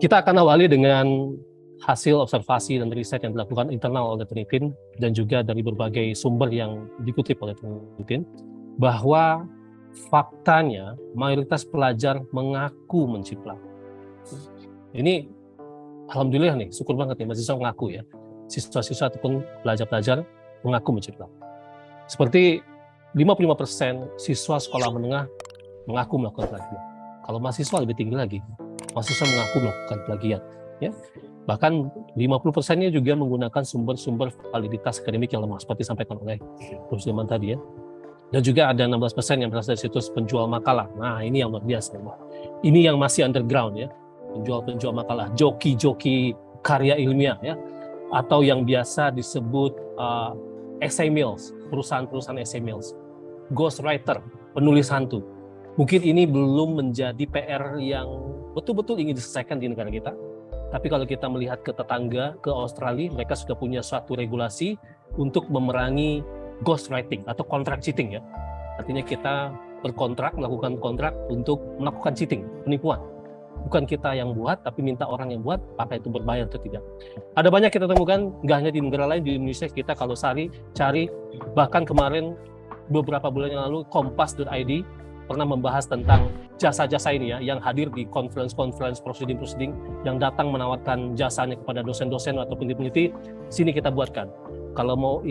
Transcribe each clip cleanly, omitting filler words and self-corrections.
Kita akan awali dengan hasil observasi dan riset yang dilakukan internal oleh Trinitin dan juga dari berbagai sumber yang dikutip oleh Trinitin, bahwa faktanya mayoritas pelajar mengaku menciplak. Ini alhamdulillah nih, syukur banget nih mahasiswa mengaku ya. Siswa-siswa ataupun pelajar-pelajar mengaku menciplak. Seperti 55% siswa sekolah menengah mengaku melakukan plagiat. Kalau mahasiswa lebih tinggi lagi, mahasiswa mengaku melakukan plagiat. Ya. Bahkan 50%-nya juga menggunakan sumber-sumber validitas akademik yang lemah, seperti disampaikan oleh Prof. Zaman tadi ya. Dan juga ada 16% yang berasal dari situs penjual makalah. Nah, ini yang luar biasa. Ini yang masih underground ya. Penjual-penjual makalah, joki-joki karya ilmiah ya. Atau yang biasa disebut essay mills, perusahaan-perusahaan essay mills. Ghostwriter, penulis hantu. Mungkin ini belum menjadi PR yang betul-betul ingin diselesaikan di negara kita. Tapi kalau kita melihat ke tetangga, ke Australia, mereka sudah punya suatu regulasi untuk memerangi ghostwriting atau contract cheating ya. Artinya kita berkontrak, melakukan kontrak untuk melakukan cheating, penipuan. Bukan kita yang buat, tapi minta orang yang buat, apakah itu berbayar atau tidak. Ada banyak kita temukan, nggak hanya di negara lain, di Indonesia kita kalau cari, bahkan kemarin beberapa bulan yang lalu, Kompas.id pernah membahas tentang jasa-jasa ini ya, yang hadir di conference proceeding yang datang menawarkan jasanya kepada dosen-dosen atau peneliti. Sini kita buatkan. Kalau mau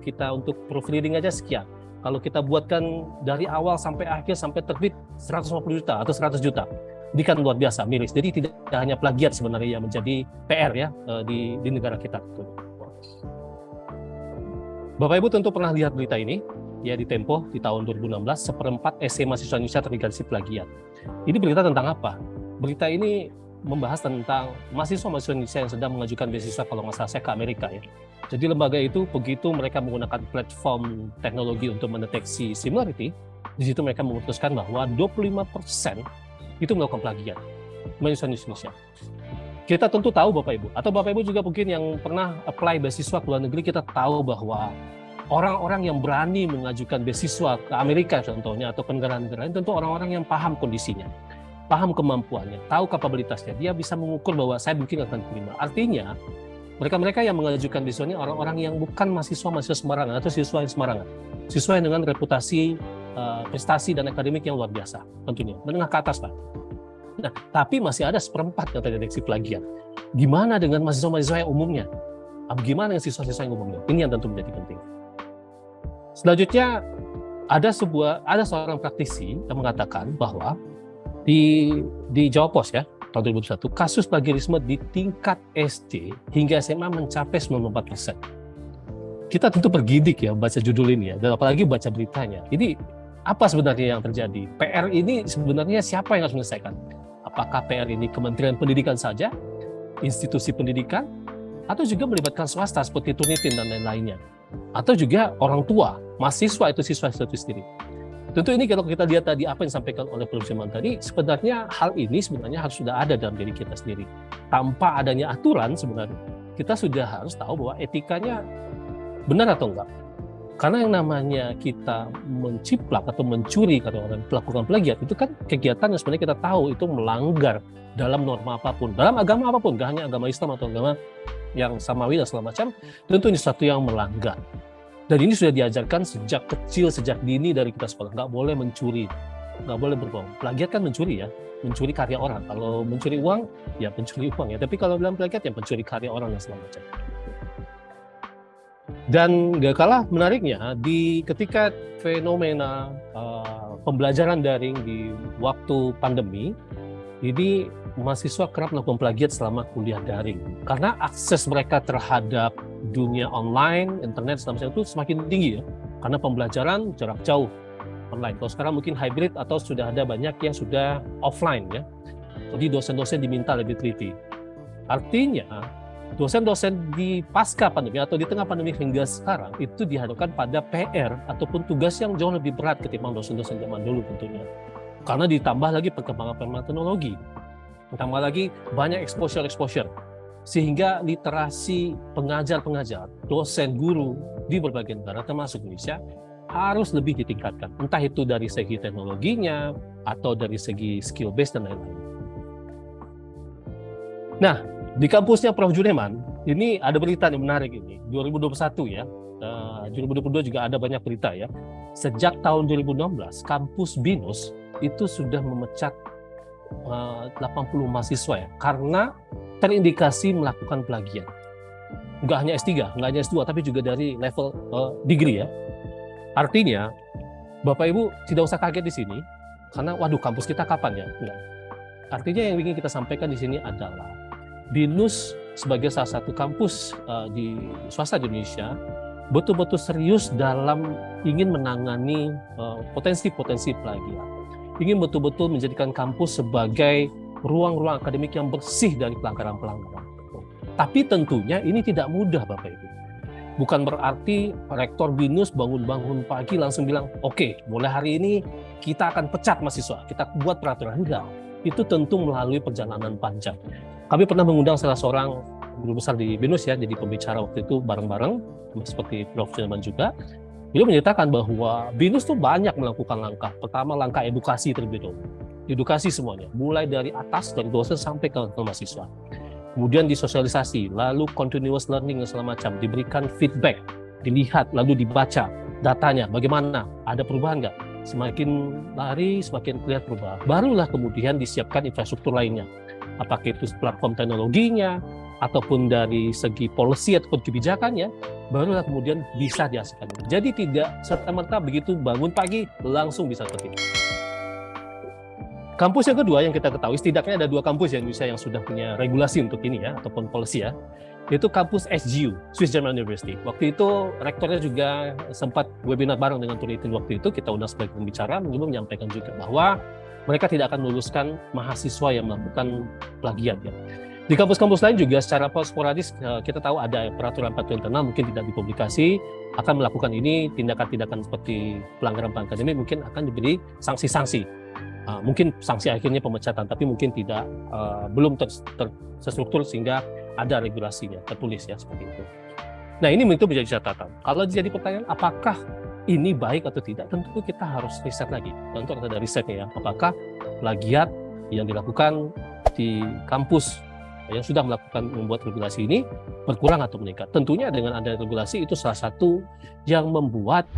kita untuk proofreading aja sekian. Kalau kita buatkan dari awal sampai akhir sampai terbit 150 juta atau 100 juta. Ini kan luar biasa, miris. Jadi tidak hanya plagiat sebenarnya yang menjadi PR ya di negara kita. Bapak Ibu tentu pernah lihat berita ini. Ya di Tempo di tahun 2016, seperempat esai mahasiswa Indonesia terindikasi plagiat. Ini berita tentang apa? Berita ini membahas tentang mahasiswa-mahasiswa Indonesia yang sedang mengajukan beasiswa kalau nggak salah saya ke Amerika ya. Jadi lembaga itu begitu mereka menggunakan platform teknologi untuk mendeteksi similarity, di situ mereka memutuskan bahwa 25% itu melakukan plagiat mahasiswa Indonesia. Kita tentu tahu Bapak Ibu, atau Bapak Ibu juga mungkin yang pernah apply beasiswa ke luar negeri, kita tahu bahwa orang-orang yang berani mengajukan beasiswa ke Amerika contohnya atau ke negara-negara lain tentu orang-orang yang paham kondisinya, paham kemampuannya, tahu kapabilitasnya, dia bisa mengukur bahwa saya mungkin akan terima. Artinya mereka-mereka yang mengajukan beasiswa ini orang-orang yang bukan mahasiswa sembarangan atau siswa yang sembarangan, siswa yang dengan reputasi, prestasi dan akademik yang luar biasa tentunya, menengah ke atas Pak. Nah, tapi masih ada seperempat yang terdeteksi plagiat. Gimana dengan mahasiswa-mahasiswa yang umumnya? Bagaimana dengan siswa-siswa yang umumnya? Ini yang tentu menjadi penting. Selanjutnya ada seorang praktisi yang mengatakan bahwa di Jawa Pos ya tahun 2021 kasus plagiarisme di tingkat SD hingga SMA mencapai 94%. Kita tentu bergidik ya baca judul ini ya, dan apalagi baca beritanya. Ini apa sebenarnya yang terjadi? PR ini sebenarnya siapa yang harus menyelesaikan? Apakah PR ini Kementerian Pendidikan saja, institusi pendidikan, atau juga melibatkan swasta seperti Trinitin dan lain-lainnya? Atau juga orang tua, mahasiswa itu siswa itu sendiri. Tentu ini kalau kita lihat tadi apa yang disampaikan oleh Prof. Zaman tadi, sebenarnya hal ini sebenarnya harus sudah ada dalam diri kita sendiri. Tanpa adanya aturan sebenarnya, kita sudah harus tahu bahwa etikanya benar atau enggak. Karena yang namanya kita menciplak atau mencuri kata orang melakukan plagiat itu kan kegiatan yang sebenarnya kita tahu itu melanggar dalam norma apapun, dalam agama apapun, gak hanya agama Islam atau agama yang samawi dan segala macam, tentu ini sesuatu yang melanggar. Dan ini sudah diajarkan sejak kecil, sejak dini dari kita sekolah. Nggak boleh mencuri, nggak boleh berbohong. Plagiat kan mencuri ya, mencuri karya orang. Kalau mencuri uang, ya pencuri uang ya. Tapi kalau dalam plagiat ya pencuri karya orang dan segala macam. Dan nggak kalah menariknya, ketika fenomena pembelajaran daring di waktu pandemi, jadi mahasiswa kerap melakukan plagiat selama kuliah daring. Karena akses mereka terhadap dunia online, internet, itu semakin tinggi ya. Karena pembelajaran jarak jauh online. Kalau sekarang mungkin hybrid atau sudah ada banyak yang sudah offline ya. Jadi dosen-dosen diminta lebih teliti. Artinya dosen-dosen di pasca pandemi atau di tengah pandemi hingga sekarang itu dihadapkan pada PR ataupun tugas yang jauh lebih berat ketimbang dosen-dosen zaman dulu tentunya. Karena ditambah lagi perkembangan teknologi, ditambah lagi banyak exposure, sehingga literasi pengajar, dosen, guru di berbagai negara termasuk Indonesia harus lebih ditingkatkan. Entah itu dari segi teknologinya atau dari segi skill base dan lain-lain. Nah, di kampusnya Prof. Juneman, ini ada berita yang menarik ini, 2021 ya. 2022 juga ada banyak berita ya. Sejak tahun 2016, kampus BINUS itu sudah memecat 80 mahasiswa ya, karena terindikasi melakukan plagiat. Nggak hanya S3, nggak hanya S2, tapi juga dari level degree ya. Artinya, Bapak Ibu tidak usah kaget di sini, karena waduh kampus kita kapan ya? Enggak. Artinya yang ingin kita sampaikan di sini adalah BINUS sebagai salah satu kampus di swasta di Indonesia betul-betul serius dalam ingin menangani potensi-potensi plagiat. Ingin betul-betul menjadikan kampus sebagai ruang-ruang akademik yang bersih dari pelanggaran-pelanggaran. Tapi tentunya ini tidak mudah Bapak Ibu. Bukan berarti rektor BINUS bangun-bangun pagi langsung bilang, oke, mulai hari ini kita akan pecat mahasiswa, kita buat peraturan. Enggak. Itu tentu melalui perjalanan panjang. Kami pernah mengundang salah seorang guru besar di BINUS ya, jadi pembicara waktu itu bareng-bareng, seperti Prof. Juneman juga. Beliau menyatakan bahwa BINUS tuh banyak melakukan langkah. Pertama, langkah edukasi terlebih dahulu. Edukasi semuanya, mulai dari atas, dari dosen sampai ke mahasiswa. Kemudian disosialisasi, lalu continuous learning dan segala macam, diberikan feedback, dilihat, lalu dibaca datanya, bagaimana, ada perubahan nggak? Semakin lari, semakin kelihatan perubahan. Barulah kemudian disiapkan infrastruktur lainnya. Apakah itu platform teknologinya, ataupun dari segi policy ataupun kebijakannya, barulah kemudian bisa dihasilkan. Jadi tidak serta-merta begitu bangun pagi langsung bisa seperti itu. Kampus yang kedua yang kita ketahui, setidaknya ada 2 kampus di Indonesia yang sudah punya regulasi untuk ini ya, ataupun policy ya, yaitu kampus SGU, Swiss German University. Waktu itu rektornya juga sempat webinar bareng dengan Turitin waktu itu, kita undang sebagai pembicara, menyampaikan juga bahwa mereka tidak akan meluluskan mahasiswa yang melakukan plagiat ya. Di kampus-kampus lain juga secara sporadis kita tahu ada peraturan internal mungkin tidak dipublikasi, akan melakukan ini tindakan-tindakan seperti pelanggaran akademik, mungkin akan diberi sanksi-sanksi. Mungkin sanksi akhirnya pemecatan, tapi mungkin tidak belum terstruktur sehingga ada regulasinya tertulis ya seperti itu. Nah ini tentu menjadi catatan. Kalau jadi pertanyaan apakah ini baik atau tidak, tentu kita harus riset lagi. Tentu ada risetnya ya. Apakah plagiat yang dilakukan di kampus yang sudah membuat regulasi ini berkurang atau meningkat. Tentunya dengan ada regulasi itu salah satu yang membuat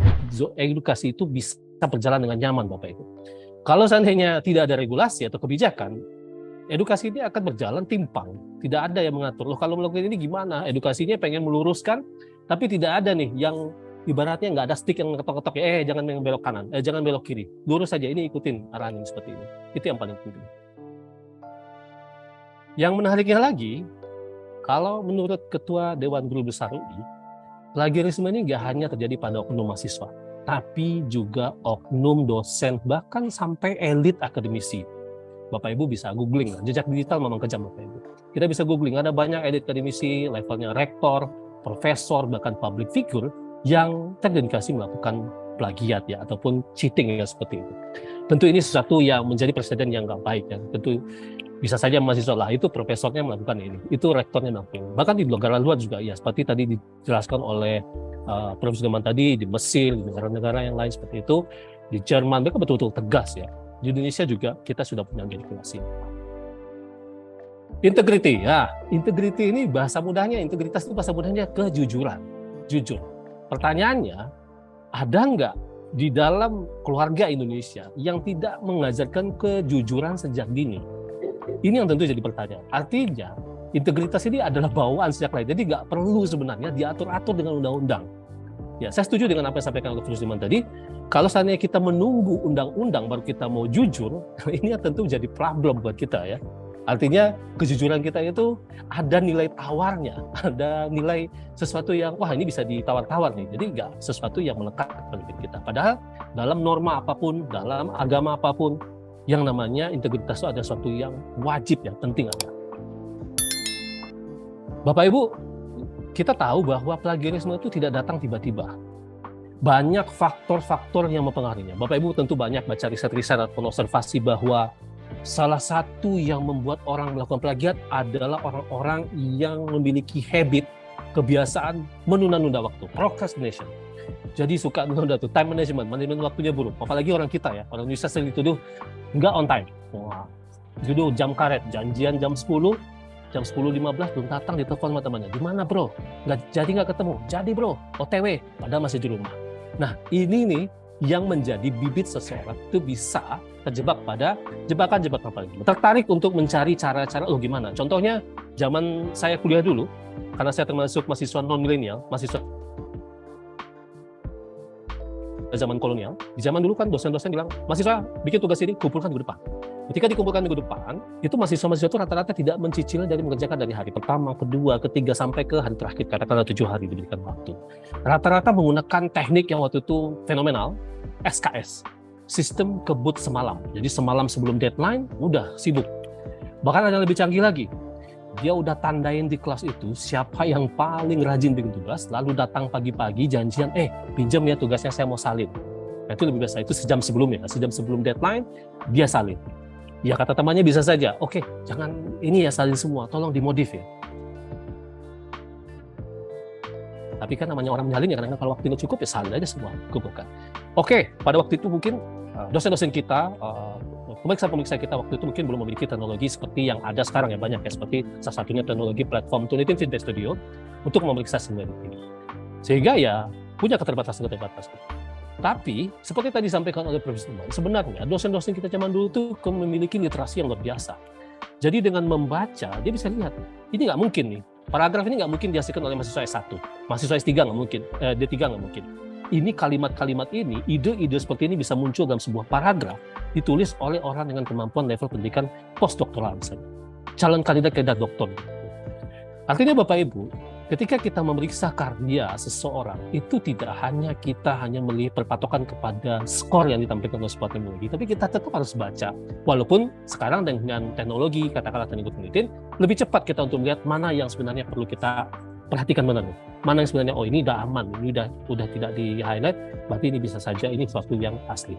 edukasi itu bisa berjalan dengan nyaman Bapak Ibu. Kalau seandainya tidak ada regulasi atau kebijakan, edukasi ini akan berjalan timpang. Tidak ada yang mengatur. Loh kalau melakukan ini gimana? Edukasinya pengen meluruskan, tapi tidak ada nih yang ibaratnya nggak ada stick yang ngetok-ngetok. Jangan belok kanan, jangan belok kiri. Lurus saja, ini ikutin arahan seperti ini. Itu yang paling penting. Yang menariknya lagi, kalau menurut Ketua Dewan Guru Besar UI, plagiarisme ini nggak hanya terjadi pada oknum mahasiswa, tapi juga oknum dosen, bahkan sampai elit akademisi. Bapak Ibu bisa googling, jejak digital memang kejam Bapak Ibu. Kita bisa googling, ada banyak elit akademisi, levelnya rektor, profesor, bahkan public figure yang terindikasi melakukan plagiat ya, ataupun cheating ya seperti itu. Tentu ini sesuatu yang menjadi presiden yang nggak baik ya. Tentu bisa saja mahasiswa lah itu profesornya melakukan ini, itu rektornya melakukan ini. Bahkan di negara luar juga ya, seperti tadi dijelaskan oleh Prof. Juneman tadi, di Mesir, di negara-negara yang lain seperti itu, di Jerman mereka betul-betul tegas ya. Di Indonesia juga kita sudah punya regulasi. Integrity ya, integrity ini bahasa mudahnya, integritas itu bahasa mudahnya kejujuran, jujur. Pertanyaannya, ada nggak di dalam keluarga Indonesia yang tidak mengajarkan kejujuran sejak dini? Ini yang tentu jadi pertanyaan. Artinya, integritas ini adalah bawaan sejak lahir. Jadi nggak perlu sebenarnya diatur-atur dengan undang-undang. Ya, saya setuju dengan apa yang disampaikan oleh Prof. Juneman tadi. Kalau seandainya kita menunggu undang-undang baru kita mau jujur, ini tentu jadi problem buat kita ya. Artinya kejujuran kita itu ada nilai tawarnya, ada nilai sesuatu yang wah ini bisa ditawar-tawar nih. Jadi nggak sesuatu yang melekat pada diri kita. Padahal dalam norma apapun, dalam agama apapun, yang namanya integritas itu ada sesuatu yang wajib ya, penting ada. Bapak Ibu, kita tahu bahwa plagiarisme itu tidak datang tiba-tiba. banyak faktor-faktor yang mempengaruhinya. Bapak Ibu tentu banyak baca riset-riset ataupun observasi bahwa salah satu yang membuat orang melakukan plagiat adalah orang-orang yang memiliki habit, kebiasaan menunda-nunda waktu, procrastination. Jadi suka menunda tuh, time management, manajemen waktunya buruk. Apalagi orang kita ya, orang Indonesia sering dituduh nggak on time. Wah, dituduh jam karet, janjian jam 10, jam 10.15 belum datang, ditelepon sama temannya. Di mana bro? Nggak ketemu. Jadi bro, OTW, padahal masih di rumah. Nah ini nih yang menjadi bibit seseorang itu bisa terjebak pada jebakan-jebakan apa lagi. Tertarik untuk mencari cara-cara, gimana? Contohnya zaman saya kuliah dulu, karena saya termasuk mahasiswa non-milenial, mahasiswa zaman kolonial. Di zaman dulu kan dosen-dosen bilang, mahasiswa bikin tugas ini, kumpulkan minggu depan. Ketika dikumpulkan minggu depan, itu mahasiswa-mahasiswa itu rata-rata tidak mencicil dari mengerjakan dari hari pertama, kedua, ketiga, sampai ke hari terakhir, katakanlah 7 hari diberikan waktu. Rata-rata menggunakan teknik yang waktu itu fenomenal, SKS, sistem kebut semalam. Jadi semalam sebelum deadline, udah sibuk. Bahkan ada yang lebih canggih lagi, dia udah tandain di kelas itu siapa yang paling rajin bikin tugas, lalu datang pagi-pagi janjian, pinjam ya tugasnya saya mau salin. Nah, itu lebih biasa, itu sejam sebelumnya, sejam sebelum deadline, dia salin. Ya kata temannya bisa saja, oke, jangan ini ya salin semua, tolong dimodif ya. Tapi kan namanya orang menyalin ya, kadang-kadang kalau waktunya cukup ya salin aja semua, kumpulkan. Oke, pada waktu itu mungkin dosen-dosen kita, pemeriksa-pemeriksa kita waktu itu mungkin belum memiliki teknologi seperti yang ada sekarang ya, banyak ya, seperti salah satunya teknologi platform Turnitin Feedback Studio untuk memeriksa seniority ini. Sehingga ya punya keterbatasan. Tapi, seperti tadi disampaikan oleh Profesor Umar, sebenarnya dosen-dosen kita zaman dulu itu memiliki literasi yang luar biasa. Jadi dengan membaca, dia bisa lihat, ini nggak mungkin nih, paragraf ini nggak mungkin dihasilkan oleh mahasiswa S1, mahasiswa S3 nggak mungkin, D3 nggak mungkin. Ini kalimat-kalimat ini, ide-ide seperti ini bisa muncul dalam sebuah paragraf, ditulis oleh orang dengan kemampuan level pendidikan postdoktoral misalnya. Calon kandidat doktor. Artinya Bapak Ibu, ketika kita memeriksa karya seseorang, itu tidak hanya kita melihat berpatokan kepada skor yang ditampilkan oleh sebuah teknologi, tapi kita tetap harus baca. Walaupun sekarang dengan teknologi, katakanlah teknologi penelitian, lebih cepat kita untuk melihat mana yang sebenarnya perlu kita perhatikan benar. Mana yang sebenarnya, ini udah aman, ini udah tidak di-highlight, berarti ini bisa saja, ini sesuatu yang asli.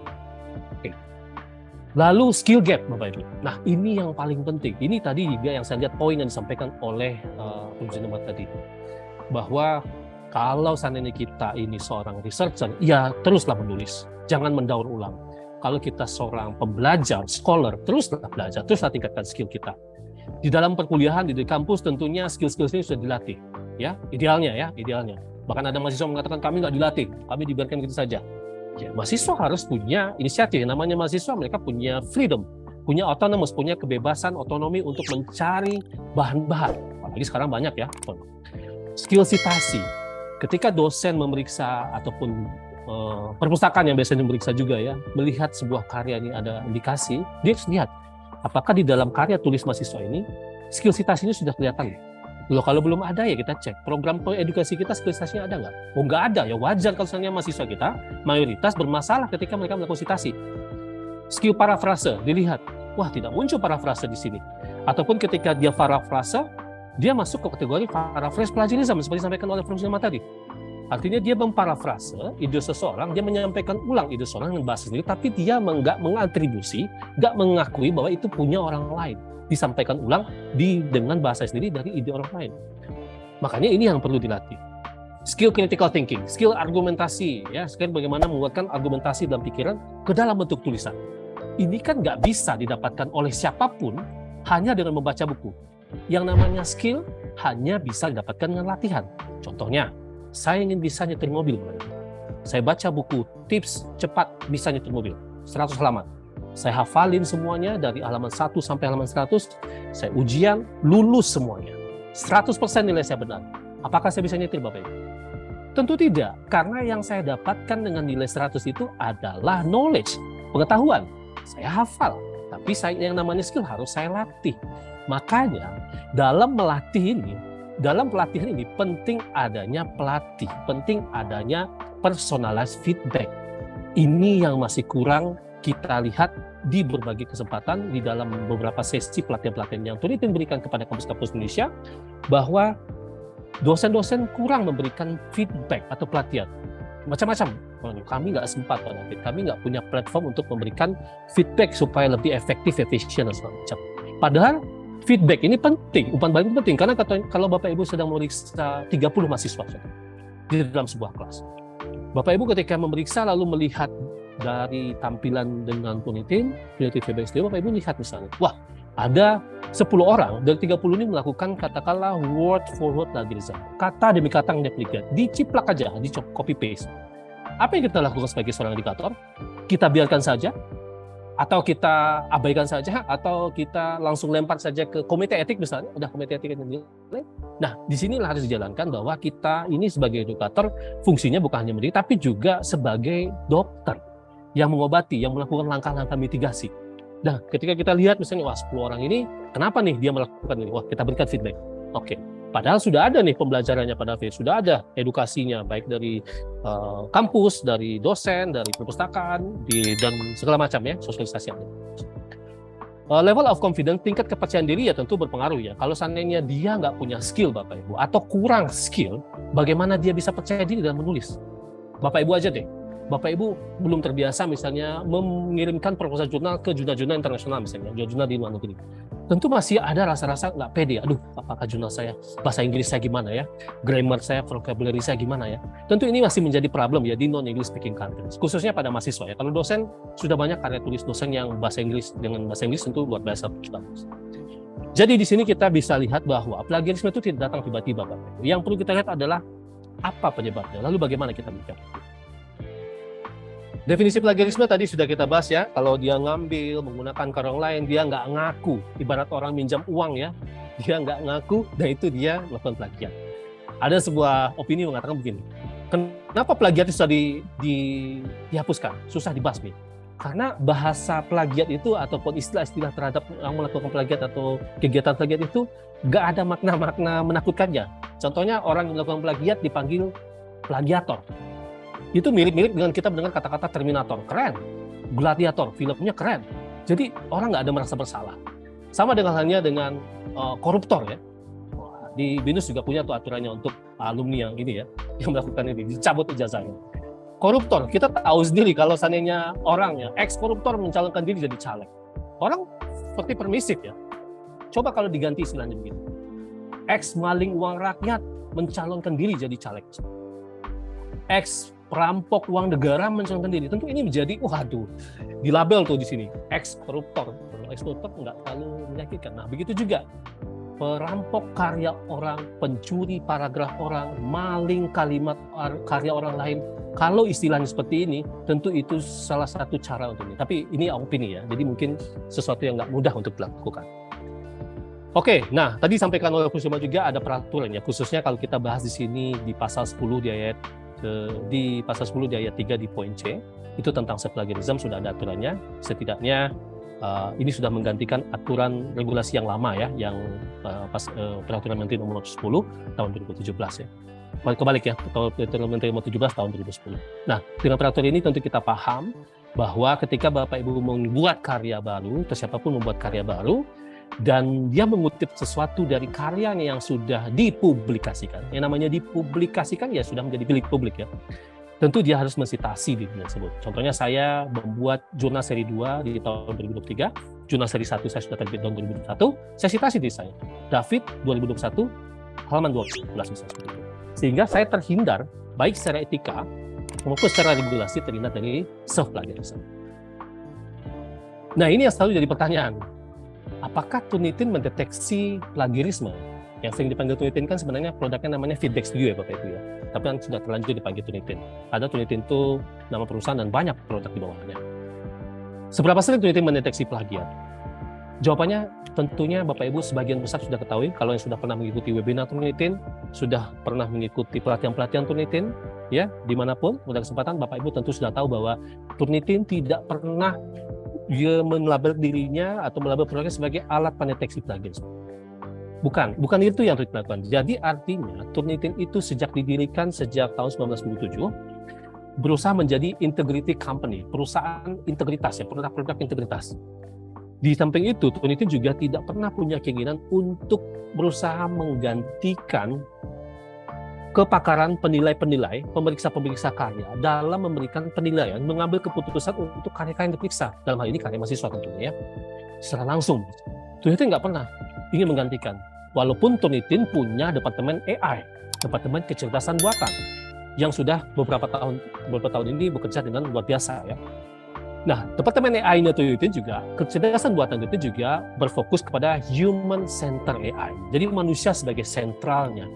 Oke. Lalu skill gap, Bapak Ibu. Nah, ini yang paling penting. Ini tadi juga yang saya lihat poin yang disampaikan oleh Profesor Umar tadi. Bahwa kalau seandainya kita ini seorang researcher, ya teruslah menulis, jangan mendaur ulang. Kalau kita seorang pembelajar, scholar, teruslah belajar, teruslah tingkatkan skill kita. Di dalam perkuliahan, di kampus tentunya skill-skill ini sudah dilatih, ya idealnya. Bahkan ada mahasiswa mengatakan kami nggak dilatih, kami dibiarkan begitu saja. Ya, mahasiswa harus punya inisiatif. Namanya mahasiswa, mereka punya freedom, punya autonomous, punya kebebasan, otonomi untuk mencari bahan-bahan. Apalagi sekarang banyak ya. Skill citasi, ketika dosen memeriksa ataupun perpustakaan yang biasanya memeriksa juga ya, melihat sebuah karya ini ada indikasi, dia harus lihat apakah di dalam karya tulis mahasiswa ini skill citasi ini sudah kelihatan. Kalau belum ada ya kita cek program edukasi kita skill citasinya ada nggak? Nggak ada ya wajar kalau misalnya mahasiswa kita mayoritas bermasalah ketika mereka melakukan citasi. Skill parafrase dilihat, wah tidak muncul parafrase di sini. Ataupun ketika dia parafrase, dia masuk ke kategori paraphrase plagiarism seperti disampaikan oleh Profesor Umar tadi. Artinya dia memparafrase ide seseorang, dia menyampaikan ulang ide seseorang dengan bahasa sendiri, tapi dia nggak mengatribusi, nggak mengakui bahwa itu punya orang lain. Disampaikan ulang dengan bahasa sendiri dari ide orang lain. Makanya ini yang perlu dilatih. Skill critical thinking, skill argumentasi, ya, skill bagaimana menguatkan argumentasi dalam pikiran ke dalam bentuk tulisan. Ini kan nggak bisa didapatkan oleh siapapun hanya dengan membaca buku. Yang namanya skill hanya bisa didapatkan dengan latihan. Contohnya, saya ingin bisa nyetir mobil. Saya baca buku tips cepat bisa nyetir mobil, 100 halaman. Saya hafalin semuanya dari halaman 1 sampai halaman 100, saya ujian, lulus semuanya. 100% nilai saya benar. Apakah saya bisa nyetir, Bapak Ibu? Tentu tidak, karena yang saya dapatkan dengan nilai 100 itu adalah knowledge, pengetahuan. Saya hafal, tapi yang namanya skill harus saya latih. Makanya dalam pelatihan ini penting adanya pelatih, penting adanya personalized feedback. Ini yang masih kurang kita lihat di berbagai kesempatan di dalam beberapa sesi pelatihan-pelatihan yang Turnitin berikan kepada kampus-kampus Indonesia, bahwa dosen-dosen kurang memberikan feedback atau pelatihan. Macam-macam. Kami nggak sempat, Pak David. Kami nggak punya platform untuk memberikan feedback supaya lebih efektif, efisien, dan segala macam. Padahal feedback ini penting, umpan balik penting. Karena kalau Bapak Ibu sedang memeriksa 30 mahasiswa di dalam sebuah kelas, Bapak Ibu ketika memeriksa lalu melihat dari tampilan dengan Turnitin feedback studio, Bapak Ibu lihat misalnya, wah, ada 10 orang dari 30 ini melakukan katakanlah word for word plagiarism. Kata demi kata yang diaplikasi, diciplak aja, di copy paste. Apa yang kita lakukan sebagai seorang edukator? Kita biarkan saja, atau kita abaikan saja, atau kita langsung lempar saja ke komite etik misalnya, udah komite etik yang dinilai. Nah, di sinilah harus dijalankan bahwa kita ini sebagai edukator fungsinya bukan hanya mendidik, tapi juga sebagai dokter yang mengobati, yang melakukan langkah-langkah mitigasi. Nah, ketika kita lihat misalnya, wah 10 orang ini, kenapa nih dia melakukan ini? Wah, kita berikan feedback. Oke. Padahal sudah ada nih pembelajarannya pada David, sudah ada edukasinya, baik dari kampus, dari dosen, dari perpustakaan, dan segala macam ya, sosialisasi. Level of confidence, tingkat kepercayaan diri ya tentu berpengaruh ya. Kalau seandainya dia nggak punya skill Bapak Ibu, atau kurang skill, bagaimana dia bisa percaya diri dalam menulis? Bapak Ibu aja deh. Bapak Ibu belum terbiasa misalnya mengirimkan proposal jurnal ke jurnal-jurnal internasional misalnya, jurnal di luar negeri. Tentu masih ada rasa-rasa nggak pede. Aduh, apakah jurnal saya, bahasa Inggris saya gimana ya? Grammar saya, vocabulary saya gimana ya? Tentu ini masih menjadi problem ya di non-English speaking countries. Khususnya pada mahasiswa ya. Kalau dosen, sudah banyak karya tulis dosen yang bahasa Inggris, dengan bahasa Inggris tentu luar biasa bagus. Jadi di sini kita bisa lihat bahwa plagiarisme itu tidak datang tiba-tiba, Bapak. Yang perlu kita lihat adalah apa penyebabnya, lalu bagaimana kita menyikapi. Definisi plagiarisme tadi sudah kita bahas ya. Kalau dia ngambil, menggunakan karya orang lain, dia nggak ngaku. Ibarat orang minjam uang ya, dia nggak ngaku, dan itu dia melakukan plagiat. Ada sebuah opini mengatakan begini, kenapa plagiat itu susah dihapuskan, susah dibasmi? Karena bahasa plagiat itu ataupun istilah-istilah terhadap yang melakukan plagiat atau kegiatan plagiat itu nggak ada makna-makna menakutkannya. Contohnya orang yang melakukan plagiat dipanggil plagiator. Itu mirip-mirip dengan kita mendengar kata-kata Terminator, keren. Gladiator, filmnya keren. Jadi orang nggak ada merasa bersalah. Sama dengan halnya dengan koruptor ya. Di BINUS juga punya tuh aturannya untuk alumni yang ini ya, yang melakukan ini, dicabut ijazahnya. Koruptor, kita tahu sendiri kalau seandainya orang ya, ex-koruptor mencalonkan diri jadi caleg. Orang seperti permisif ya. Coba kalau diganti istilahnya begitu. Ex-maling uang rakyat mencalonkan diri jadi caleg. Ex-perampok uang negara mencalonkan diri. Tentu ini menjadi, waduh, dilabel tuh di sini. Ex-koruptor. Ex-koruptor nggak terlalu menyakitkan. Nah, begitu juga. Perampok karya orang, pencuri paragraf orang, maling kalimat karya orang lain. Kalau istilahnya seperti ini, tentu itu salah satu cara untuk ini. Tapi ini opini ya, jadi mungkin sesuatu yang nggak mudah untuk dilakukan. Oke, nah tadi sampaikan oleh Kusuma juga ada peraturan ya, khususnya kalau kita bahas di sini di pasal 10 di pasal 10 di ayat 3 di poin C, itu tentang self-plagiarism sudah ada aturannya, setidaknya ini sudah menggantikan aturan regulasi yang lama ya, yang peraturan Menteri nomor 10 tahun 2017 ya. Kebalik ya, peraturan Menteri nomor 17 tahun 2010. Nah, dengan peraturan ini tentu kita paham bahwa ketika Bapak Ibu membuat karya baru, atau siapapun membuat karya baru, dan dia mengutip sesuatu dari karyanya yang sudah dipublikasikan, yang namanya dipublikasikan ya sudah menjadi milik publik ya. Tentu dia harus mensitasi di dunia tersebut. Contohnya saya membuat jurnal seri 2 di tahun 2023, jurnal seri 1 saya sudah terbit tahun 2021, saya citasi di saya. David 2021, halaman 12 misalnya seperti itu. Sehingga saya terhindar, baik secara etika maupun secara regulasi terhindar dari self-plagiarism. Nah ini yang selalu jadi pertanyaan. Apakah Turnitin mendeteksi plagiarisme? Yang sering dipanggil Turnitin kan sebenarnya produknya namanya Feedback Studio ya Bapak Ibu ya. Tapi kan sudah terlanjur dipanggil Turnitin. Ada Turnitin itu nama perusahaan dan banyak produk di bawahnya. Seberapa sering Turnitin mendeteksi plagiat? Jawabannya tentunya Bapak Ibu sebagian besar sudah ketahui. Kalau yang sudah pernah mengikuti webinar Turnitin, sudah pernah mengikuti pelatihan-pelatihan Turnitin, ya dimanapun, pada kesempatan Bapak Ibu tentu sudah tahu bahwa Turnitin tidak pernah dia melabel dirinya atau melabel produknya sebagai alat pendeteksi plagiarisme. Bukan itu yang harus dilakukan. Jadi artinya Turnitin itu sejak didirikan sejak tahun 1997 berusaha menjadi integrity company, perusahaan integritas ya, produk-produk integritas. Di samping itu Turnitin juga tidak pernah punya keinginan untuk berusaha menggantikan kepakaran penilai-penilai, pemeriksa-pemeriksa karya dalam memberikan penilaian, mengambil keputusan untuk karya-karya yang diperiksa. Dalam hal ini karya mahasiswa tentunya ya. Secara langsung. Turnitin nggak pernah ingin menggantikan. Walaupun Turnitin punya departemen AI, departemen kecerdasan buatan, yang sudah beberapa tahun ini bekerja dengan luar biasa ya. Nah, departemen AI-nya Turnitin juga, kecerdasan buatan Turnitin juga berfokus kepada human center AI. Jadi manusia sebagai sentralnya.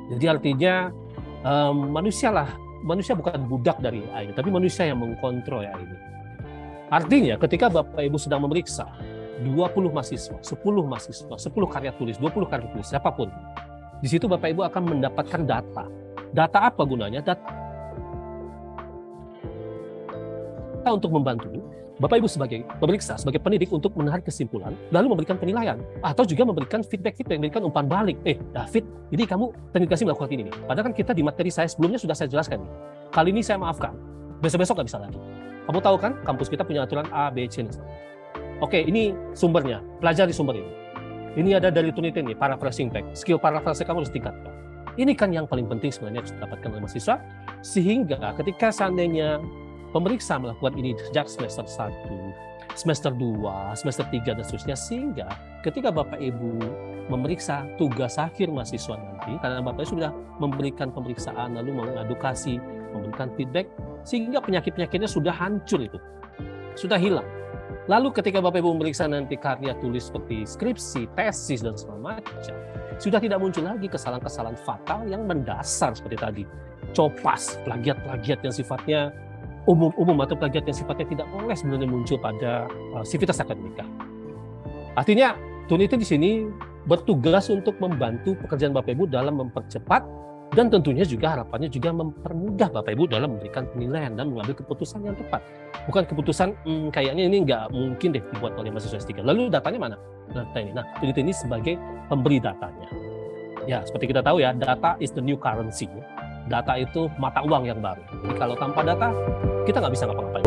Jadi artinya manusia bukan budak dari AI, tapi manusia yang mengkontrol AI ini. Artinya ketika Bapak Ibu sedang memeriksa 20 mahasiswa, 10 mahasiswa, 10 karya tulis, 20 karya tulis, siapapun. Di situ Bapak Ibu akan mendapatkan data. Data apa gunanya? Data untuk membantu Bapak Ibu sebagai pemeriksa, sebagai pendidik untuk menarik kesimpulan, lalu memberikan penilaian, atau juga memberikan feedback, memberikan umpan balik. David, ini kamu teknik kasih melakukan ini nih. Padahal kan kita di materi saya sebelumnya sudah saya jelaskan nih. Kali ini saya maafkan, besok-besok nggak bisa lagi. Kamu tahu kan, kampus kita punya aturan A, B, C, Oke, ini sumbernya, pelajari sumber ini. Ini ada dari Turnitin nih, paraphrasing text. Skill paraphrasing kamu harus tingkatkan. Ini kan yang paling penting sebenarnya harus didapatkan oleh mahasiswa, sehingga ketika seandainya pemeriksa melakukan ini sejak semester 1, semester 2, semester 3, dan seterusnya, sehingga ketika Bapak Ibu memeriksa tugas akhir mahasiswa nanti, karena Bapak Ibu sudah memberikan pemeriksaan, lalu mengadukasi, memberikan feedback, sehingga penyakit-penyakitnya sudah hancur itu, sudah hilang. Lalu ketika Bapak Ibu memeriksa nanti karya tulis seperti skripsi, tesis, dan segala macam, sudah tidak muncul lagi kesalahan-kesalahan fatal yang mendasar seperti tadi. Copas, plagiat-plagiat yang sifatnya umum atau plagiat yang sifatnya tidak boleh sebenarnya muncul pada sivitas akademika. Artinya, Turnitin di sini bertugas untuk membantu pekerjaan Bapak Ibu dalam mempercepat dan tentunya juga harapannya juga mempermudah Bapak Ibu dalam memberikan penilaian dan mengambil keputusan yang tepat. Bukan keputusan kayaknya ini nggak mungkin deh dibuat oleh mahasiswa S3. Lalu datanya mana? Data ini. Nah, Turnitin ini sebagai pemberi datanya. Ya, seperti kita tahu ya, data is the new currency. Data itu mata uang yang baru. Jadi kalau tanpa data, kita nggak bisa ngapa-ngapain.